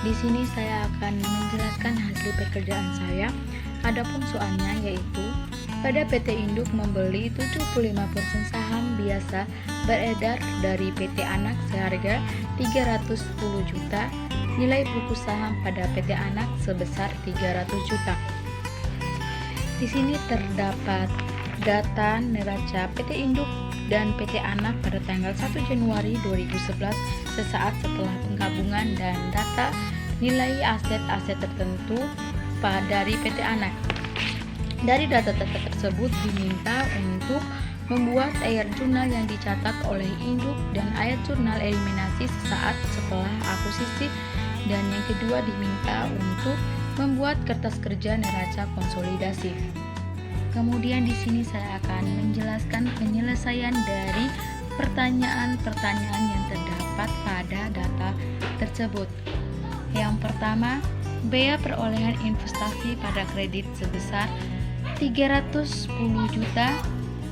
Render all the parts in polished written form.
Di sini saya akan menjelaskan hasil pekerjaan saya. Adapun soalnya yaitu pada PT Induk membeli 75% saham biasa beredar dari PT Anak seharga 310 juta. Nilai buku saham pada PT Anak sebesar 300 juta. Di sini terdapat data neraca PT Induk dan PT Anak pada tanggal 1 Januari 2011 sesaat setelah penggabungan dan data nilai aset-aset tertentu dari PT Anak. Dari data-data tersebut diminta untuk membuat ayat jurnal yang dicatat oleh Induk dan ayat jurnal eliminasi sesaat setelah akuisisi, dan yang kedua diminta untuk membuat kertas kerja neraca konsolidasi. Kemudian di sini saya akan menjelaskan penyelesaian dari pertanyaan-pertanyaan yang terdapat pada data tersebut. Yang pertama, bea perolehan investasi pada kredit sebesar 310 juta,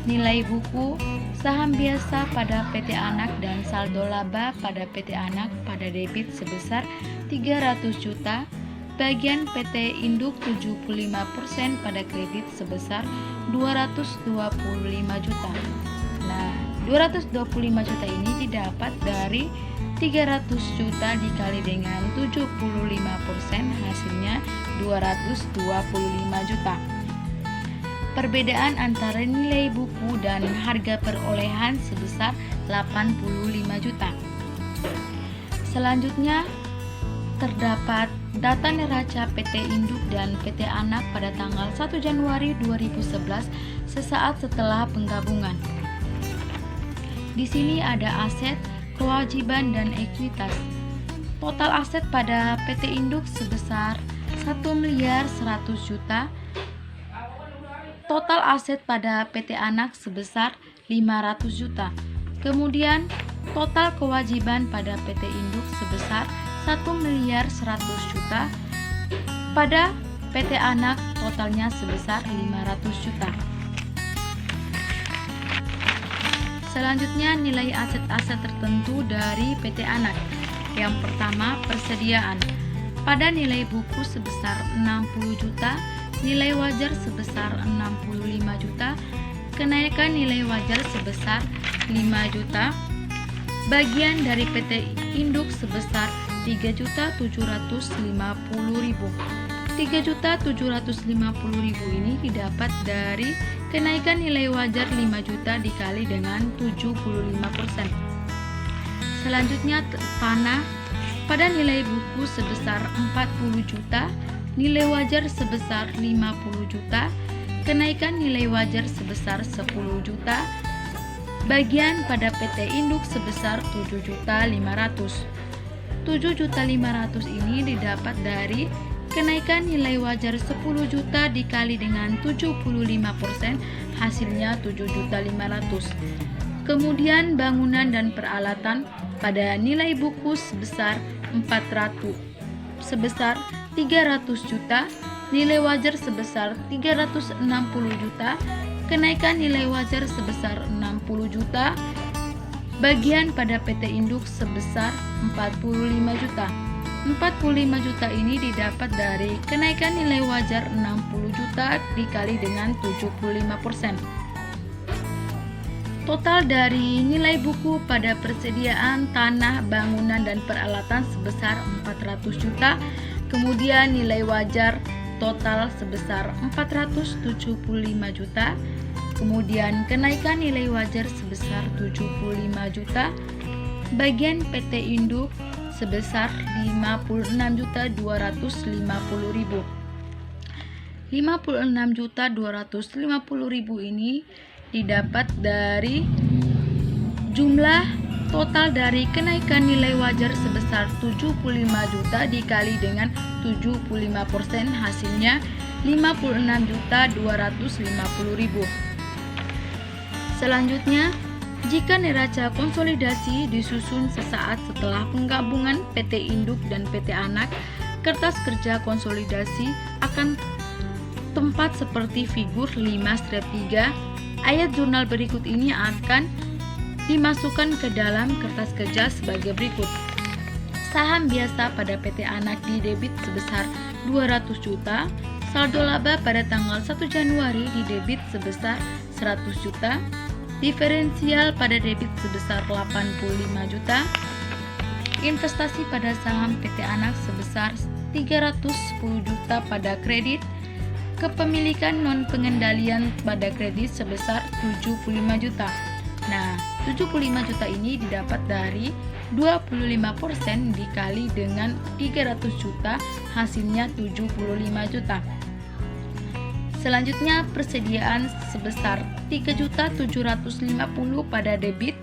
nilai buku saham biasa pada PT Anak dan saldo laba pada PT Anak pada debit sebesar 300 juta, bagian PT Induk 75% pada kredit sebesar 225 juta. Nah, 225 juta ini didapat dari 300 juta dikali dengan 75%, hasilnya 225 juta. Perbedaan antara nilai buku dan harga perolehan sebesar 85 juta. Selanjutnya terdapat data neraca PT Induk dan PT Anak pada tanggal 1 Januari 2011 sesaat setelah penggabungan. Di sini ada aset, kewajiban, dan ekuitas. Total aset pada PT Induk sebesar 1 miliar 100 juta. Total aset pada PT Anak sebesar 500 juta. Kemudian total kewajiban pada PT Induk sebesar 1 miliar 100 juta. Pada PT Anak totalnya sebesar 500 juta. Selanjutnya nilai aset-aset tertentu dari PT Anak. Yang pertama, persediaan. Pada nilai buku sebesar 60 juta, nilai wajar sebesar 65 juta, kenaikan nilai wajar sebesar 5 juta, bagian dari PT Induk sebesar 3.750.000. 3.750.000 ini didapat dari kenaikan nilai wajar 5 juta dikali dengan 75%. Selanjutnya tanah. Pada nilai buku sebesar 40 juta, nilai wajar sebesar 50 juta, kenaikan nilai wajar sebesar 10 juta, bagian pada PT Induk sebesar 7.500.000. 7.500.000 ini didapat dari kenaikan nilai wajar 10 juta dikali dengan 75%, hasilnya 7.500.000. Kemudian bangunan dan peralatan pada nilai buku sebesar 300 juta, nilai wajar sebesar 360 juta, kenaikan nilai wajar sebesar 60 juta, bagian pada PT Induk sebesar 45 juta. 45 juta ini didapat dari kenaikan nilai wajar 60 juta dikali dengan 75%. Total dari nilai buku pada persediaan tanah, bangunan, dan peralatan sebesar 400 juta. Kemudian nilai wajar total sebesar 475 juta. Kemudian kenaikan nilai wajar sebesar 75 juta. Bagian PT Induk sebesar 56.250.000. 56.250.000 ini didapat dari jumlah total dari kenaikan nilai wajar sebesar 75 juta dikali dengan 75%, hasilnya 56.250.000. Selanjutnya, jika neraca konsolidasi disusun sesaat setelah penggabungan PT Induk dan PT Anak, kertas kerja konsolidasi akan tempat seperti figur 5-3. Ayat jurnal berikut ini akan dimasukkan ke dalam kertas kerja sebagai berikut. Saham biasa pada PT Anak di debit sebesar 200 juta. Saldo laba pada tanggal 1 Januari di debit sebesar 100 juta. Diferensial pada debit sebesar 85 juta. Investasi pada saham PT Anak sebesar 310 juta pada kredit. Kepemilikan non pengendalian pada kredit sebesar 75 juta. Nah, 75 juta ini didapat dari 25% dikali dengan 300 juta, hasilnya 75 juta. Selanjutnya persediaan sebesar 3.750 pada debit.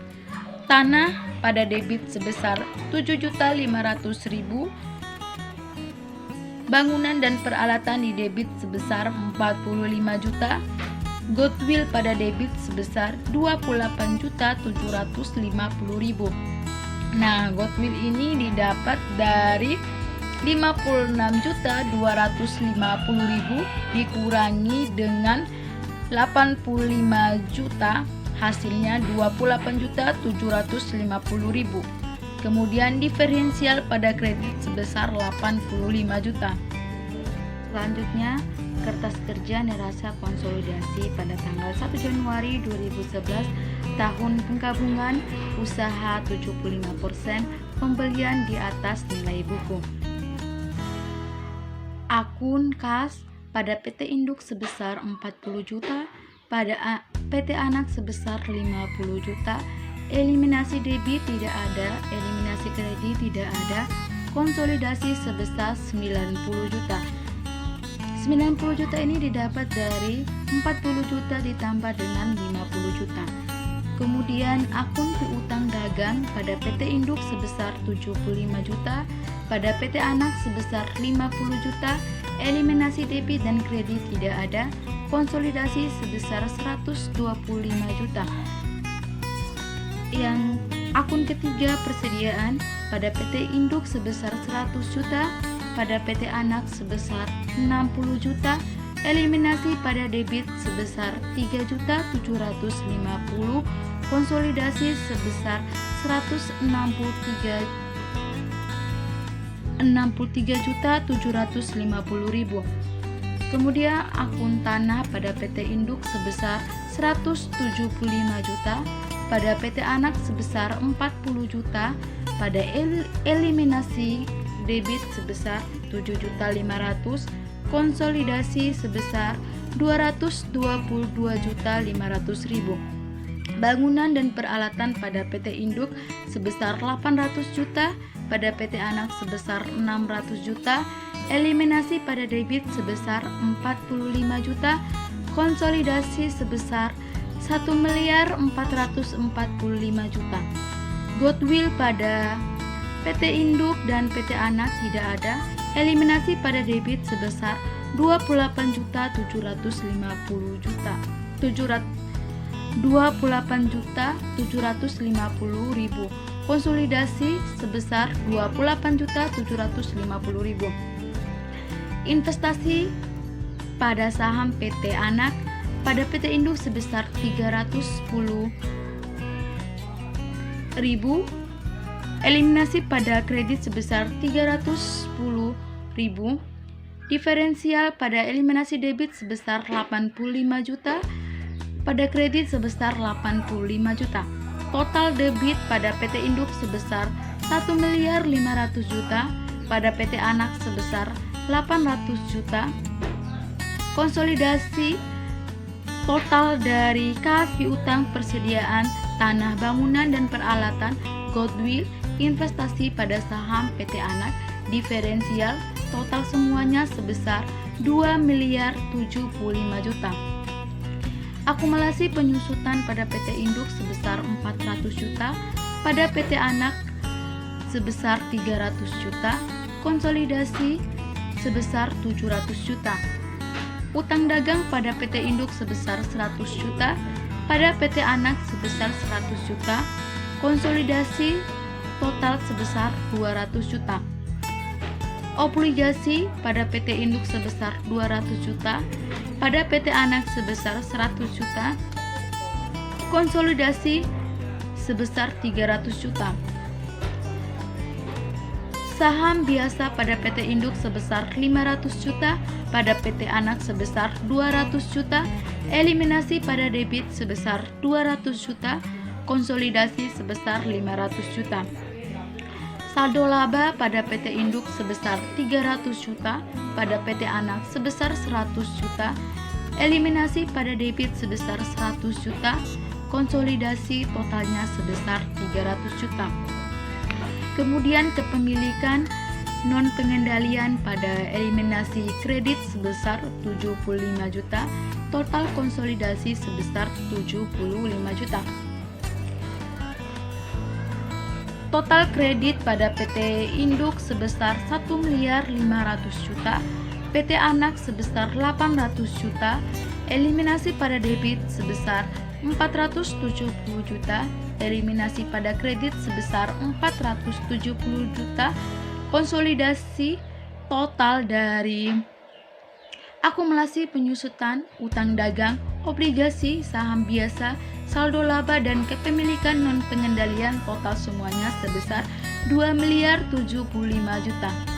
Tanah pada debit sebesar 7.500.000. Bangunan dan peralatan di debit sebesar 45 juta. Goodwill pada debit sebesar 28.750.000. Nah, goodwill ini didapat dari 56.250.000 dikurangi dengan 85 juta, hasilnya 28.750.000. Kemudian diferensial pada kredit sebesar 85 juta. Selanjutnya, kertas kerja neraca konsolidasi pada tanggal 1 Januari 2011, tahun penggabungan usaha 75%, pembelian di atas nilai buku. Akun kas pada PT Induk sebesar 40 juta, pada PT Anak sebesar 50 juta. Eliminasi debit tidak ada, eliminasi kredit tidak ada. Konsolidasi sebesar 90 juta. 90 juta ini didapat dari 40 juta ditambah dengan 50 juta. Kemudian akun piutang dagang pada PT Induk sebesar 75 juta, pada PT Anak sebesar 50 juta. Eliminasi debit dan kredit tidak ada. Konsolidasi sebesar 125 juta. Yang akun ketiga persediaan pada PT Induk sebesar 100 juta, pada PT Anak sebesar 60 juta. Eliminasi pada debit sebesar 3.750.000. Konsolidasi sebesar 63.750.000. Kemudian akun tanah pada PT Induk sebesar 175 juta, pada PT Anak sebesar 40 juta. Pada eliminasi debit sebesar 7.500.000, konsolidasi sebesar 222.500.000. Bangunan dan peralatan pada PT Induk sebesar 800 juta, pada PT Anak sebesar 600 juta. Eliminasi pada debit sebesar 45 juta. Konsolidasi sebesar 1.445 juta. Goodwill pada PT Induk dan PT Anak tidak ada. Eliminasi pada debit sebesar 28.750.000. Konsolidasi sebesar 28.750.000. Investasi pada saham PT Anak pada PT Induk sebesar 310.000. Eliminasi pada kredit sebesar 310.000. Diferensial pada eliminasi debit sebesar 85 juta, pada kredit sebesar 85 juta. Total debit pada PT Induk sebesar 1.500.000 juta, pada PT Anak sebesar 800 juta. Konsolidasi total dari kas piutang, persediaan tanah, bangunan dan peralatan, goodwill, investasi pada saham PT Anak, diferensial, total semuanya sebesar 2.075 juta. Akumulasi penyusutan pada PT Induk sebesar 400 juta, pada PT Anak sebesar 300 juta, konsolidasi sebesar 700 juta. Utang dagang pada PT Induk sebesar 100 juta, pada PT Anak sebesar 100 juta, konsolidasi total sebesar 200 juta. Obligasi pada PT Induk sebesar 200 juta, pada PT Anak sebesar 100 juta, konsolidasi sebesar 300 juta. Saham biasa pada PT induk sebesar 500 juta, pada PT anak sebesar 200 juta, eliminasi pada debit sebesar 200 juta, konsolidasi sebesar 500 juta. Saldo laba pada PT induk sebesar 300 juta, pada PT anak sebesar 100 juta, eliminasi pada debit sebesar 100 juta, konsolidasi totalnya sebesar 300 juta. Kemudian kepemilikan non pengendalian pada eliminasi kredit sebesar 75 juta, total konsolidasi sebesar 75 juta. Total kredit pada PT induk sebesar 1.500.000 juta, PT anak sebesar 800 juta, eliminasi pada debit sebesar 470 juta, eliminasi pada kredit sebesar 470 juta, konsolidasi total dari akumulasi penyusutan, utang dagang, obligasi, saham biasa, saldo laba dan kepemilikan non pengendalian total semuanya sebesar 2.075 juta.